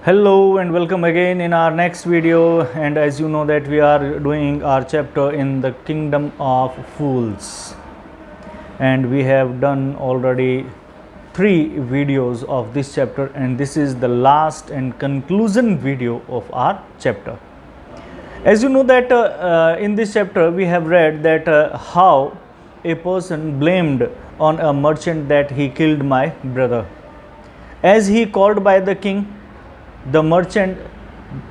Hello and welcome again in our next video, and as you know that we are doing our chapter in the kingdom of fools, and we have done already 3 videos of this chapter, and this is the last and conclusion video of our chapter. As you know that in this chapter we have read that how a person blamed on a merchant that he killed my brother. As he called by the king, the merchant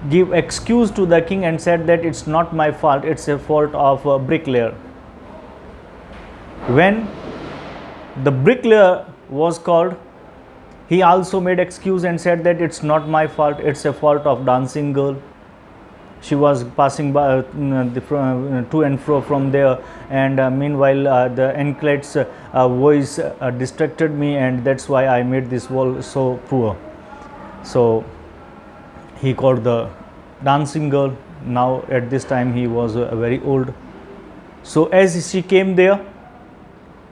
gave excuse to the king and said that it's not my fault, it's a fault of a bricklayer. When the bricklayer was called, he also made excuse and said that it's not my fault, it's a fault of dancing girl. She was passing by to and fro from there, and meanwhile the anklets voice distracted me, and that's why I made this wall so poor. So he called the dancing girl. Now at this time he was very old. So as she came there,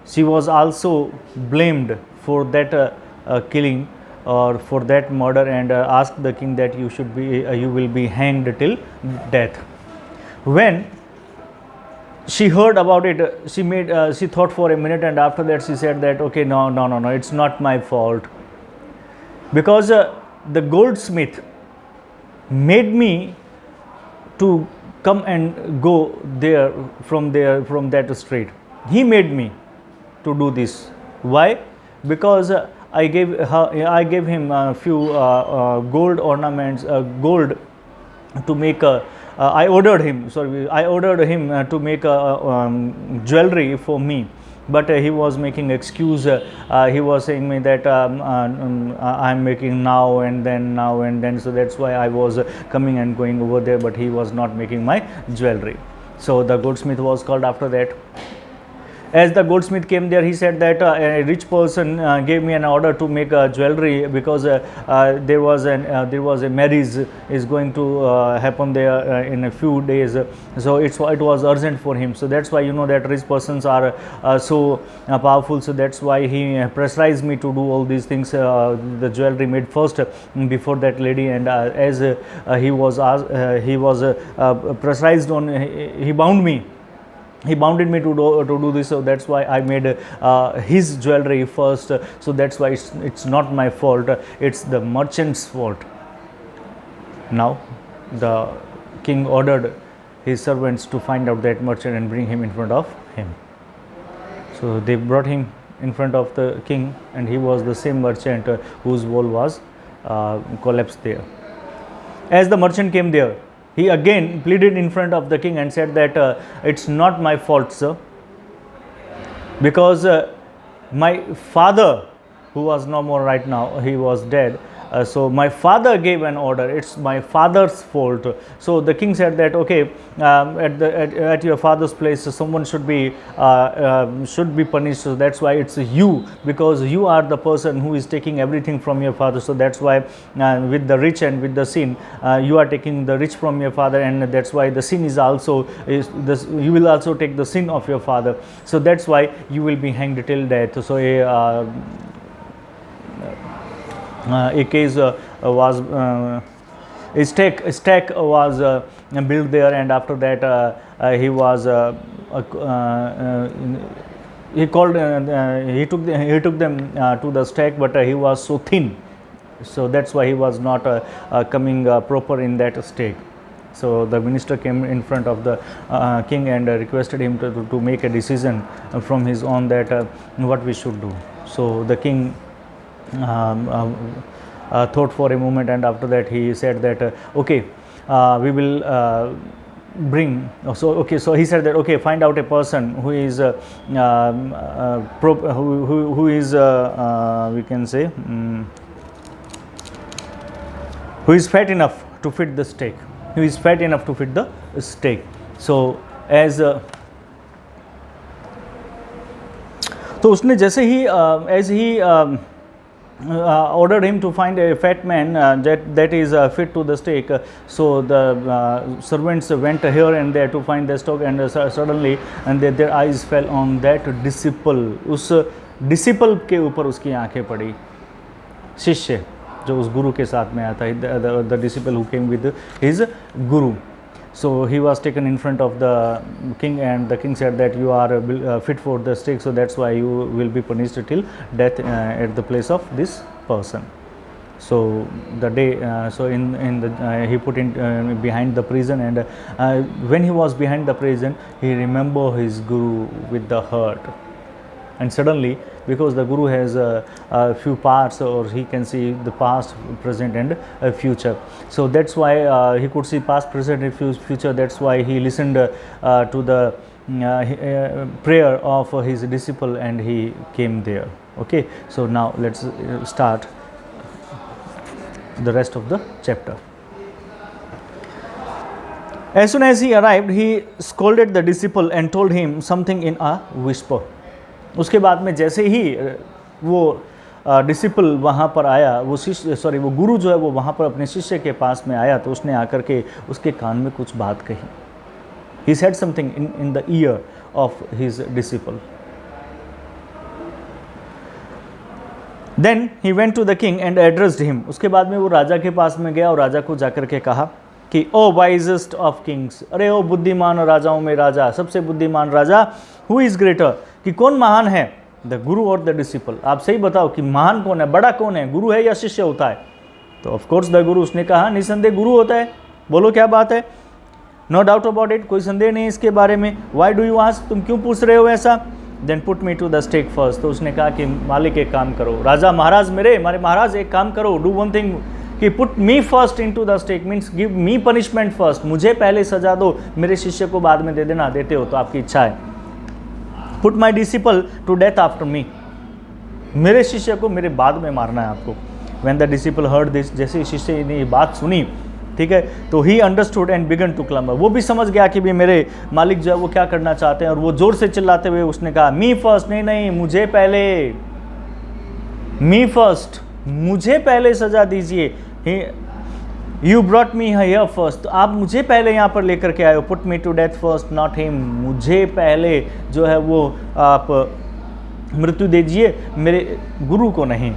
she was also blamed for that killing or for that murder, and asked the king that you will be hanged till death. When she heard about it, she thought for a minute, and after that she said that okay, no, it's not my fault, because the goldsmith made me to come and go from that street. He made me to do this. Why? Because I gave him a few gold ornaments, gold to make a. I ordered him to make a jewelry for me, but he was making excuse. He was saying me that I'm making now and then, so that's why I was coming and going over there, but he was not making my jewelry. So the goldsmith was called after that. As the goldsmith came there, he said that a rich person gave me an order to make jewelry, because there was a marriage is going to happen there in a few days. So it was urgent for him. So that's why you know that rich persons are so powerful. So that's why he pressurized me to do all these things. The jewelry made first before that lady, and as he was pressurized on, he bound me. He bounded me to do this, so that's why I made his jewelry first. So that's why it's not my fault, it's the merchant's fault. Now the king ordered his servants to find out that merchant and bring him in front of him. So they brought him in front of the king, and he was the same merchant whose wall was collapsed there. As the merchant came there, he again pleaded in front of the king and said that it's not my fault, sir, because my father, who was no more right now, he was dead. So my father gave an order, it's my father's fault. So the king said that okay, at your father's place someone should be punished. So that's why it's you, because you are the person who is taking everything from your father. So that's why with the rich and with the sin, you are taking the rich from your father, and that's why the sin is also you will also take the sin of your father. So that's why you will be hanged till death. So a case was a stake was built there, and after that he was he took them to the stake, but he was so thin, so that's why he was not coming proper in that stake. So the minister came in front of the king and requested him to make a decision from his own that what we should do. So the king thought for a moment, and after that he said that okay, we will bring. So he said that okay, find out a person who is who is we can say who is fat enough to fit the stake, So as तो उसने जैसे ही as he ordered him to find a fat man that is fit to the stake. So the servants went here and there to find the stock, and suddenly and their eyes fell on that disciple. उस disciple के ऊपर उसकी आंखें पड़ी, शिष्य. जो उस गुरु के साथ में आया था, the disciple who came with his Guru. So he was taken in front of the king, and the king said that you are fit for the stake, so that's why you will be punished till death at the place of this person. So the day, so in the he put in behind the prison, and when he was behind the prison, he remembered his guru with the hurt. And suddenly, because the guru has a few parts, or he can see the past, present and future, so that's why he could see past, present and future. That's why he listened to the prayer of his disciple, and he came there. Okay, so now let's start the rest of the chapter. As soon as he arrived, he scolded the disciple and told him something in a whisper. उसके बाद में जैसे ही वो disciple वहाँ पर आया, वो गुरु जो है वो वहाँ पर अपने शिष्य के पास में आया, तो उसने आकर के उसके कान में कुछ बात कही. He said something in the ear of his disciple. Then he went to the king and addressed him. उसके बाद में वो राजा के पास में गया और राजा को जाकर के कहा कि ओ वाइजेस्ट ऑफ किंग्स, अरे ओ बुद्धिमान राजाओं में राजा, सबसे बुद्धिमान राजा, हु इज़ ग्रेटर, कि कौन महान है, द गुरु और द डिसिपल. आप सही बताओ कि महान कौन है, बड़ा कौन है, गुरु है या शिष्य होता है. तो ऑफ कोर्स द गुरु. उसने कहा निसंदेह गुरु होता है. बोलो क्या बात है, नो डाउट अबाउट इट, कोई संदेह नहीं इसके बारे में. वाई डू यू आस्क, तुम क्यों पूछ रहे हो ऐसा. Then put me to the stake first. तो उसने कहा कि मालिक एक काम करो, राजा महाराज मेरे महाराज एक काम करो, डू वन थिंग, कि put me first into the stake, means give me punishment first, मुझे पहले सजा दो, मेरे शिष्य को बाद में दे देना, देते हो तो आपकी इच्छा है. Put my disciple to death after me, मेरे शिष्य को मेरे बाद में मारना है आपको. When the disciple heard this, जैसे शिष्य ने ये बात सुनी, ठीक है, तो he understood and began to clamber. वो भी समझ गया कि भी मेरे मालिक जो है वो क्या करना चाहते हैं, और वो जोर से चिल्लाते हुए उसने कहा मी फर्स्ट, नहीं नहीं मुझे पहले, मी फर्स्ट, मुझे पहले सजा दीजिए. You brought me here first, तो आप मुझे पहले यहाँ पर लेकर के आए हो. Put me to death first not him, मुझे पहले जो है वो आप मृत्यु दीजिए, मेरे गुरु को नहीं.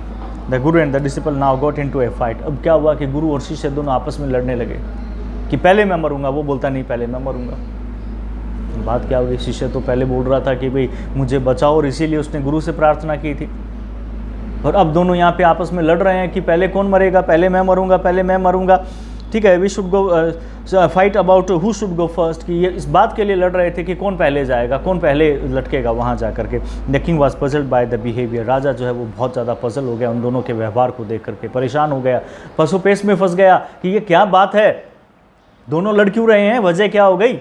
The Guru and the disciple now got into A fight. अब क्या हुआ कि गुरु और शिष्य दोनों आपस में लड़ने लगे कि पहले मैं मरूंगा, वो बोलता नहीं पहले मैं मरूंगा. बात क्या हुई, शिष्य तो पहले बोल रहा था कि भाई मुझे बचाओ, और इसीलिए उसने गुरु से प्रार्थना की थी, और अब दोनों यहाँ पे आपस में लड़ रहे हैं कि पहले कौन मरेगा, पहले मैं मरूंगा, पहले मैं मरूंगा. ठीक है, we should go fight about who should go first, कि ये इस बात के लिए लड़ रहे थे कि कौन पहले जाएगा, कौन पहले लटकेगा वहाँ जा करके. The king was puzzled by the behaviour, राजा जो है वो बहुत ज़्यादा पजल हो गया उन दोनों के व्यवहार को देख करके, परेशान हो गया, पसोपेश में फंस गया कि ये क्या बात है, दोनों लड़ क्यों रहे हैं, वजह क्या हो गई.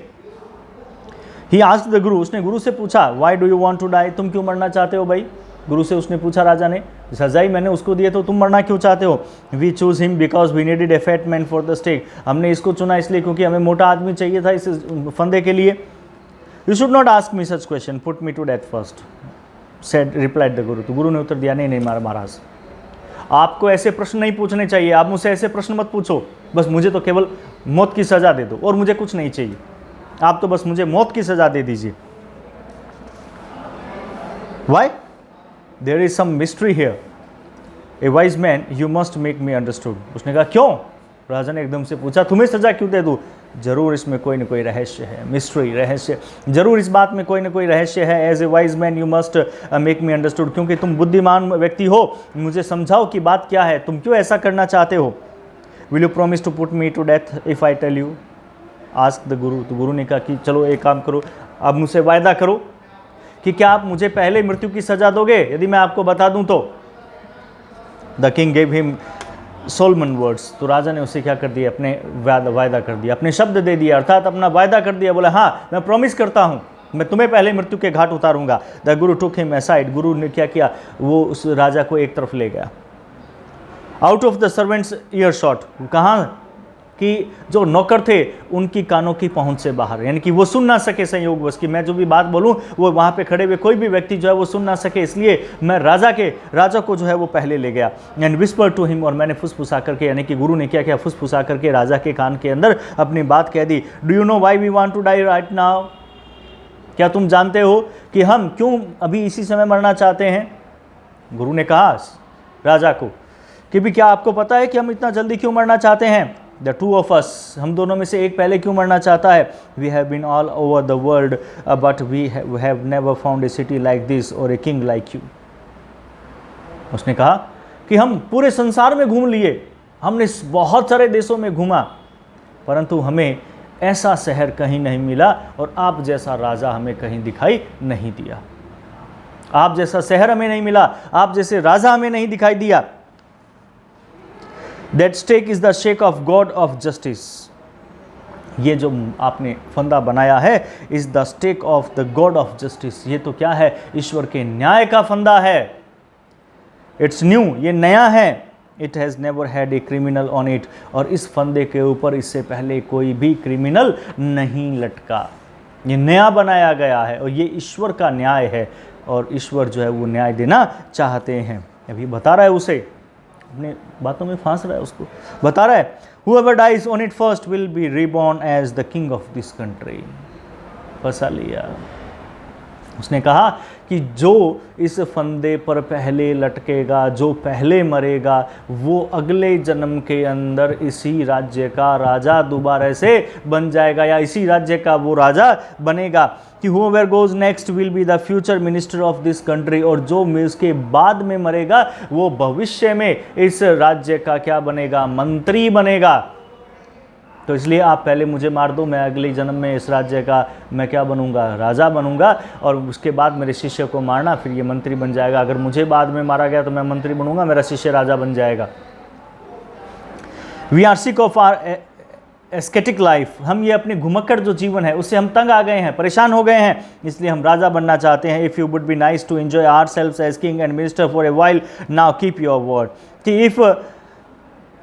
ही आस्क्ड द गुरु, उसने गुरु से पूछा why do you want to die, तुम क्यों मरना चाहते हो भाई. गुरु से उसने पूछा राजा ने, सजाई मैंने उसको दिए तो तुम मरना क्यों चाहते हो. We choose him because we needed a fat man for the stake, हमने इसको चुना इसलिए क्योंकि हमें मोटा आदमी चाहिए था इस फंदे के लिए. You should not ask me such question, put me to death first, said replied the guru. तो गुरु ने उत्तर दिया नहीं नहीं महाराज, आपको ऐसे प्रश्न नहीं पूछने चाहिए, आप मुझसे ऐसे प्रश्न मत पूछो, बस मुझे तो केवल मौत की सजा दे दो और मुझे कुछ नहीं चाहिए, आप तो बस मुझे मौत की सजा दे दीजिए. Why, there is some mystery here, a wise man you must make me understood. उसने कहा क्यों, राजा ने एकदम से पूछा तुम्हें सजा क्यों दे दूँ. जरूर इसमें कोई ना कोई रहस्य है, मिस्ट्री, रहस्य, जरूर इस बात में कोई ना कोई रहस्य है. As a wise man you must make me understood, क्योंकि तुम बुद्धिमान व्यक्ति हो, मुझे समझाओ कि बात क्या है, तुम क्यों ऐसा करना चाहते हो. Will you promise to put me to death if I tell you, ask the guru. तो गुरु ने कहा कि चलो एक काम करो, आप मुझसे वायदा करो कि क्या आप मुझे पहले मृत्यु की सजा दोगे यदि मैं आपको बता दूं तो. The king gave him Solomon words. तो राजा ने उसे क्या कर दिया, अपने वायदा कर दिया, अपने शब्द दे दिया, अर्थात अपना वायदा कर दिया. बोला हाँ मैं प्रॉमिस करता हूँ, मैं तुम्हें पहले मृत्यु के घाट उतारूंगा. The Guru took him aside, गुरु ने क्या किया, वो उस राजा को एक तरफ ले गया, out of the servants year shot. कहाँ कि जो नौकर थे उनकी कानों की पहुंच से बाहर, यानी कि वो सुन ना सके संयोगवश, कि मैं जो भी बात बोलूं वो वहाँ पे खड़े हुए कोई भी व्यक्ति जो है वो सुन ना सके, इसलिए मैं राजा को जो है वो पहले ले गया. एंड विस्पर टू हिम, और मैंने फुसफुसा करके, यानी कि गुरु ने क्या किया, फुसफुसा करके राजा के कान के अंदर अपनी बात कह दी. Do you know why we want to die right now, क्या तुम जानते हो कि हम क्यों अभी इसी समय मरना चाहते हैं. गुरु ने कहा राजा को कि भी क्या आपको पता है कि हम इतना जल्दी क्यों मरना चाहते हैं? द टू ऑफ अस, हम दोनों में से एक पहले क्यों मरना चाहता है? We have been all over the world but we have never found a city like this और ए किंग लाइक यू। उसने कहा कि हम पूरे संसार में घूम लिए, हमने बहुत सारे देशों में घूमा, परंतु हमें ऐसा शहर कहीं नहीं मिला और आप जैसा राजा हमें कहीं दिखाई नहीं दिया। आप जैसा शहर हमें नहीं मिला, आप जैसे राजा हमें नहीं दिखाई दिया। That stake is the stake of God of justice. ये जो आपने फंदा बनाया है is the stake of the God of justice. ये तो क्या है? ईश्वर के न्याय का फंदा है। It's new, ये नया है। It has never had a criminal on it. और इस फंदे के ऊपर इससे पहले कोई भी क्रिमिनल नहीं लटका। ये नया बनाया गया है और ये ईश्वर का न्याय है और ईश्वर जो है वो न्याय देना चाहते हैं। अभी बता रहा है उसे, अपने बातों में फांस रहा है, उसको बता रहा है whoever dies on it first will be reborn as the king of this country. फंसा लिया। उसने कहा कि जो इस फंदे पर पहले लटकेगा, जो पहले मरेगा, वो अगले जन्म के अंदर इसी राज्य का राजा दोबारा से बन जाएगा या इसी राज्य का वो राजा बनेगा। कि whoever goes next will be the future minister of this country, और जो इसके बाद में मरेगा वो भविष्य में इस राज्य का क्या बनेगा? मंत्री बनेगा। तो इसलिए आप पहले मुझे मार दो, मैं अगले जन्म में इस राज्य का मैं क्या बनूंगा? राजा बनूंगा, और उसके बाद मेरे शिष्य को मारना, फिर ये मंत्री बन जाएगा। अगर मुझे बाद में मारा गया तो मैं मंत्री बनूंगा, मेरा शिष्य राजा बन जाएगा। We are sick of our ascetic life, हम ये अपने घुमक्कड़ जो जीवन है उससे हम तंग आ गए हैं, परेशान हो गए हैं, इसलिए हम राजा बनना चाहते हैं। If you would be nice to enjoy ourselves as king and minister for a while, now keep your word. कि if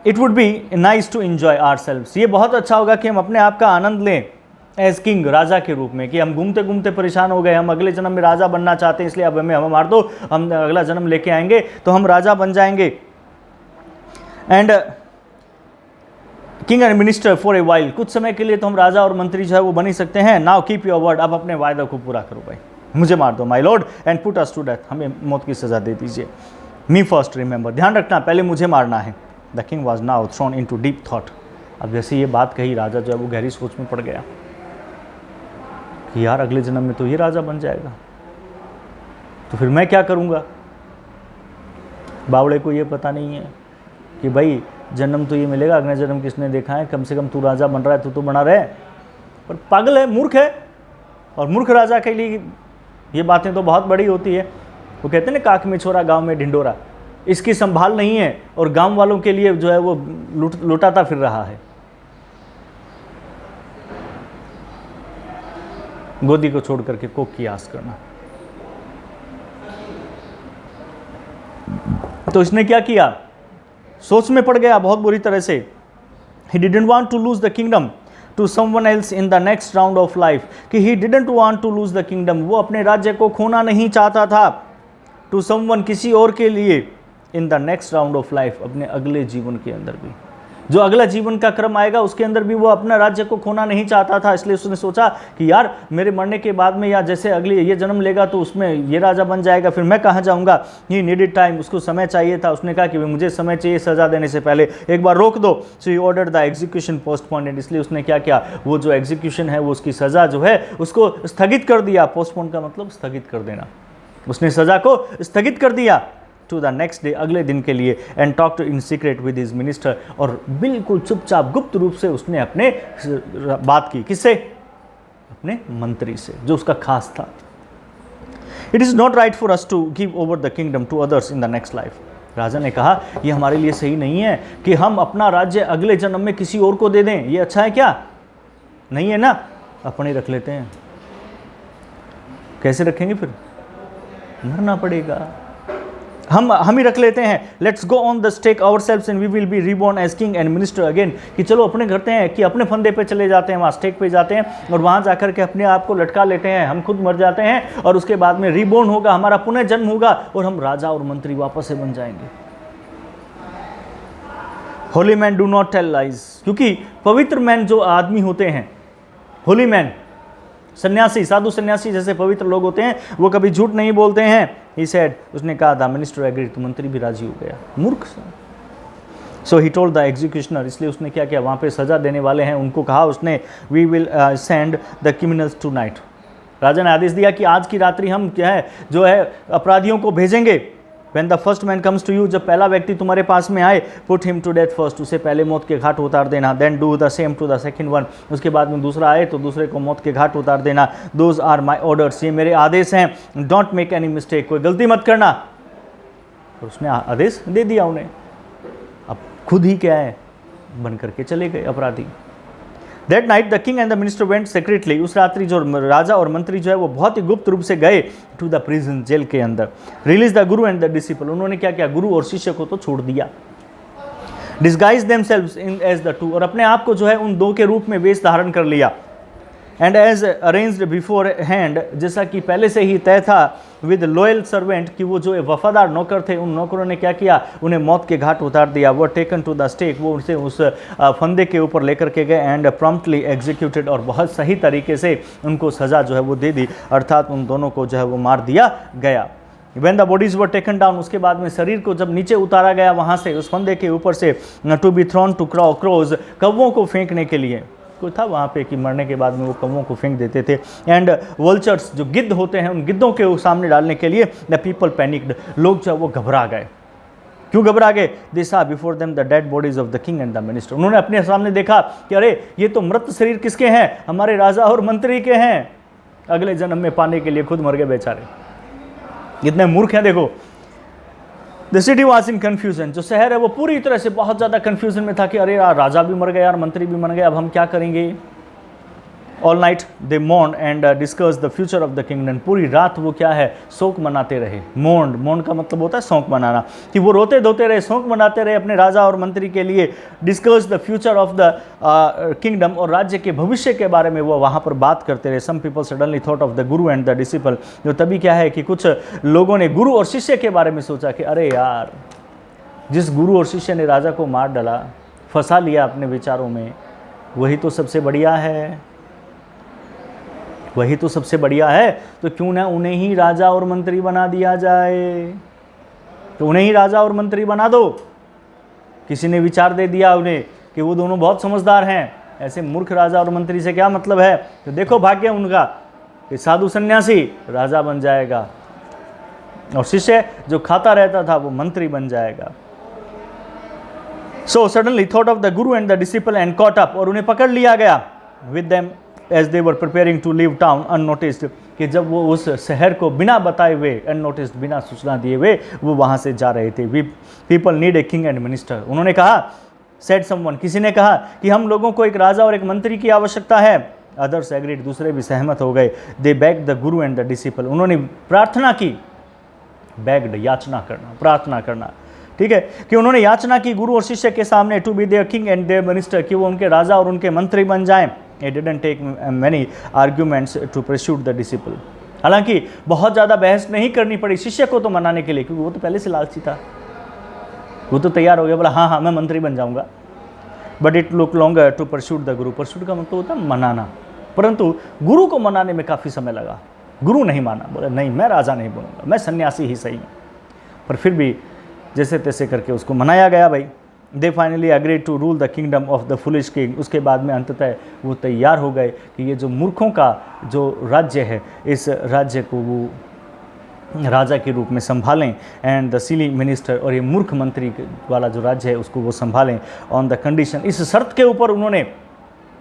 it would be nice to enjoy ourselves, ये बहुत अच्छा होगा कि हम अपने आप का आनंद लें एज किंग, राजा के रूप में। कि हम घूमते घूमते परेशान हो गए, हम अगले जन्म में राजा बनना चाहते हैं, इसलिए अब हमें मार दो, हम अगला जन्म लेके आएंगे तो हम राजा बन जाएंगे। And king and minister for a while, कुछ समय के लिए तो हम राजा और मंत्री जो है वो बन ही सकते हैं। नाउ कीप योर वर्ड, अब अपने वायदा को पूरा करो भाई, मुझे मार दो my lord and put us to death, हमें मौत की सजा दे दीजिए। मी फर्स्ट रिमेंबर, ध्यान रखना पहले मुझे मारना है। The king was now thrown into deep thought, अब जैसे ये बात कही राजा जो है वो गहरी सोच में पड़ गया कि यार अगले जन्म में तो ये राजा बन जाएगा, तो फिर मैं क्या करूँगा? बावड़े को ये पता नहीं है कि भाई जन्म तो ये मिलेगा, अगले जन्म किसने देखा है? कम से कम तू राजा बन रहा है, तू तो बना रहे, पर पागल है, मूर्ख है। और मूर्ख राजा के लिए ये बातें तो बहुत बड़ी होती है। वो कहते हैं ना, काक में छोरा गांव में ढिंडोरा, इसकी संभाल नहीं है और गांव वालों के लिए जो है वो लुटाता फिर रहा है। गोदी को छोड़ करके कोक की आस करना। तो इसने क्या किया? सोच में पड़ गया बहुत बुरी तरह से। He didn't want to lose the kingdom to someone else in the next round of life, कि he didn't want to lose the kingdom, वो अपने राज्य को खोना नहीं चाहता था। to someone, किसी और के लिए, in the next round of life, अपने अगले जीवन के अंदर भी, जो अगला जीवन का क्रम आएगा उसके अंदर भी वो अपना राज्य को खोना नहीं चाहता था। इसलिए उसने सोचा कि यार मेरे मरने के बाद में या जैसे अगले ये जन्म लेगा तो उसमें ये राजा बन जाएगा, फिर मैं कहाँ जाऊँगा? ही नीडेड टाइम, उसको समय चाहिए था। उसने कहा कि मुझे समय चाहिए सज़ा देने से पहले, एक बार रोक दो। So he ordered the execution postponed, इसलिए उसने क्या किया? वो जो एग्जीक्यूशन है वो उसकी सज़ा जो है उसको स्थगित कर दिया। पोस्टपोन का मतलब स्थगित कर देना। उसने सज़ा को स्थगित कर दिया टू द नेक्स्ट डे, अगले दिन के लिए। And talk in secret with his minister, और बिल्कुल चुपचाप गुप्त रूप से उसने अपने बात की। किससे? अपने मंत्री से, जो उसका खास था। It is not right for us to give over the kingdom to others in the next life. राजा ने कहा ये हमारे लिए सही नहीं है कि हम अपना राज्य अगले जन्म में किसी और को दे दें। ये अच्छा है क्या? नहीं है ना, अपने रख लेते हैं। कैसे रखेंगे? फिर मरना पड़ेगा। हम ही रख लेते हैं। Let's go on the stake ourselves and we will be reborn as king and minister again, कि चलो अपने करते हैं कि अपने फंदे पे चले जाते हैं, वहाँ स्टेक पे जाते हैं और वहाँ जाकर के अपने आप को लटका लेते हैं। हम खुद मर जाते हैं और उसके बाद में रीबॉर्न होगा, हमारा पुनः जन्म होगा और हम राजा और मंत्री वापस से बन जाएंगे। Holy man do not tell lies, क्योंकि पवित्र मैन जो आदमी होते हैं, होली मैन, सन्यासी, साधु सन्यासी जैसे पवित्र लोग होते हैं, वो कभी झूठ नहीं बोलते हैं। ही सेड, उसने कहा था, मिनिस्टर एग्री, तो मंत्री भी राजी हो गया। मूर्ख सा, सो ही टोल्ड द एग्जीक्यूशनर, इसलिए उसने क्या किया, वहाँ पे सज़ा देने वाले हैं उनको कहा उसने, we will send the criminals tonight. राजा ने आदेश दिया कि आज की रात्रि हम क्या है जो है अपराधियों को भेजेंगे। When the first man comes to you, जब पहला व्यक्ति तुम्हारे पास में आए, put him to death first, उसे पहले मौत के घाट उतार देना। Then do the same to the second one, उसके बाद में दूसरा आए तो दूसरे को मौत के घाट उतार देना। Those are my orders, ये मेरे आदेश हैं। Don't make any mistake, कोई गलती मत करना। और उसने आदेश दे दिया उन्हें। अब खुद ही क्या है, बन करके चले गए अपराधी। That night the king and the minister went secretly, उस रात्रि जो राजा और मंत्री जो है वो बहुत ही गुप्त रूप से गए to the prison, जेल के अंदर। Release the guru and the disciple, उन्होंने क्या किया, गुरु और शिष्य को तो छोड़ दिया। Disguise themselves in as the two, और अपने आप को जो है उन दो के रूप में वेश धारण कर लिया। And as arranged beforehand, जैसा कि पहले से ही तय था, with loyal servant, कि वो जो वफादार नौकर थे उन नौकरों ने क्या किया, उन्हें मौत के घाट उतार दिया। वो टेकन टू द स्टेक, वो उसे उस फंदे के ऊपर लेकर के गए। एंड प्रॉम्प्टली एग्जीक्यूटेड, और बहुत सही तरीके से उनको सज़ा जो है वो दे दी, अर्थात उन दोनों को जो है वो मार दिया गया। When the bodies were taken down, उसके बाद में शरीर को जब नीचे उतारा गया वहाँ से, उस फंदे के ऊपर से, to be thrown to crows, कौवों को फेंकने के लिए। कोई था वहाँ पे कि मरने के बाद में वो कौवों को फेंक देते थे। एंड वल्चर्स, जो गिद्ध होते हैं, उन गिद्धों के सामने डालने के लिए द पीपल पैनिक्ड, लोग जो वो घबरा गए। क्यों घबरा गए? दे सा before them the dead bodies of the king and the minister, उन्होंने अपने सामने देखा कि अरे ये तो मृत शरीर किसके हैं, हमारे राजा और मंत्री के हैं, अगले जन्म में पाने के लिए खुद मर गए बेचारे। इतने मूर्ख हैं देखो। The city was in confusion, जो शहर है वो पूरी तरह से बहुत ज़्यादा कन्फ्यूजन में था कि अरे यार राजा भी मर गया यार, मंत्री भी मर गए, अब हम क्या करेंगे। All night they मोर्न and discuss the future of the kingdom, पूरी रात वो क्या है, शोक मनाते रहे। मोर्न का मतलब होता है शोक मनाना, कि वो रोते धोते रहे, शोक मनाते रहे अपने राजा और मंत्री के लिए। Discuss the future of the kingdom, और राज्य के भविष्य के बारे में वो वहाँ पर बात करते रहे। Some people suddenly thought of the Guru and the disciple, जो तभी क्या है कि कुछ लोगों ने गुरु और शिष्य के बारे में सोचा कि अरे यार, जिस गुरु और शिष्य ने राजा को मार डाला, फंसा लिया अपने विचारों में, वही तो सबसे बढ़िया है, वही तो सबसे बढ़िया है। तो क्यों ना उन्हें ही राजा और मंत्री बना दिया जाए, तो उन्हें ही राजा और मंत्री बना दो। किसी ने विचार दे दिया उन्हें कि वो दोनों बहुत समझदार हैं, ऐसे मूर्ख राजा और मंत्री से क्या मतलब है। तो देखो भाग्य उनका कि साधु सन्यासी राजा बन जाएगा और शिष्य जो खाता रहता था वो मंत्री बन जाएगा। So suddenly thought of the Guru and the disciple and caught up, और उन्हें पकड़ लिया गया with them as they were preparing to leave town unnoticed, कि जब वो उस शहर को बिना बताए हुए, अननोटिस्ड, बिना सूचना दिए हुए वो वहाँ से जा रहे थे। We people need a king and minister, उन्होंने कहा, सेड समवन, किसी ने कहा कि हम लोगों को एक राजा और एक मंत्री की आवश्यकता है। अदर्स एग्रीड, दूसरे भी सहमत हो गए। दे bagged the Guru and the disciple, उन्होंने प्रार्थना की, बेग्ड याचना करना, प्रार्थना करना, ठीक है, कि उन्होंने याचना की गुरु और शिष्य के सामने, to be their king and their minister, कि वो उनके राजा और उनके मंत्री बन जाएं। It didn't take many arguments to persuade the disciple, हालांकि बहुत ज़्यादा बहस नहीं करनी पड़ी शिष्य को तो मनाने के लिए, क्योंकि वो तो पहले से लालची था, वो तो तैयार हो गया, बोला हाँ मैं मंत्री बन जाऊंगा। But it look longer to persuade the guru, persuade का मतलब होता है मनाना, परंतु गुरु को मनाने में काफ़ी समय लगा। गुरु नहीं माना, बोला नहीं मैं राजा नहीं बनूंगा, मैं सन्यासी ही सही हूँ, पर फिर भी जैसे तैसे करके उसको मनाया गया भाई। They finally agree to rule the kingdom of the foolish king, उसके बाद में अंततः वो तैयार हो गए कि ये जो मूर्खों का जो राज्य है, इस राज्य को वो राजा के रूप में संभालें। एंड द सिली मिनिस्टर, और ये मूर्ख मंत्री वाला जो राज्य है उसको वो संभालें। ऑन द कंडीशन, इस शर्त के ऊपर उन्होंने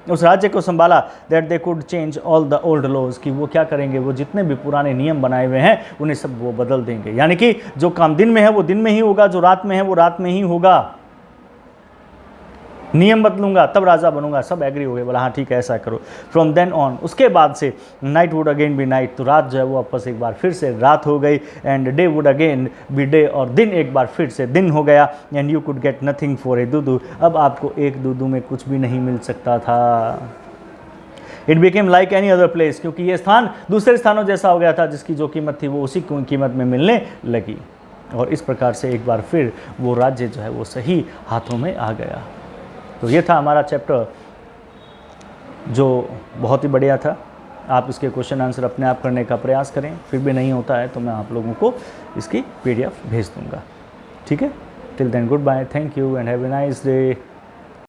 उस राज्य को संभाला, that they could change all the old laws, कि वो क्या करेंगे, वो जितने भी पुराने नियम बनाए हुए हैं उन्हें सब वो बदल देंगे। यानी कि जो काम दिन में है वो दिन में ही होगा, जो रात में है वो रात में ही होगा। नियम बदलूंगा तब राजा बनूंगा। सब एग्री हो गए, बोला हाँ ठीक है ऐसा करो। फ्रॉम देन ऑन, उसके बाद से night would again be night, तो रात जो है वो वापस एक बार फिर से रात हो गई। And day would again be day, और दिन एक बार फिर से दिन हो गया। And you could get nothing for a दूधू, अब आपको एक दूधू में कुछ भी नहीं मिल सकता था। It became like any other place, क्योंकि ये स्थान दूसरे स्थानों जैसा हो गया था, जिसकी जो कीमत थी वो उसी कीमत में मिलने लगी। और इस प्रकार से एक बार फिर वो राज्य जो है वो सही हाथों में आ गया। तो ये था हमारा चैप्टर, जो बहुत ही बढ़िया था। आप इसके क्वेश्चन आंसर अपने आप करने का प्रयास करें, फिर भी नहीं होता है तो मैं आप लोगों को इसकी PDF भेज दूंगा, ठीक है। Till then, goodbye. Thank you and have a nice day.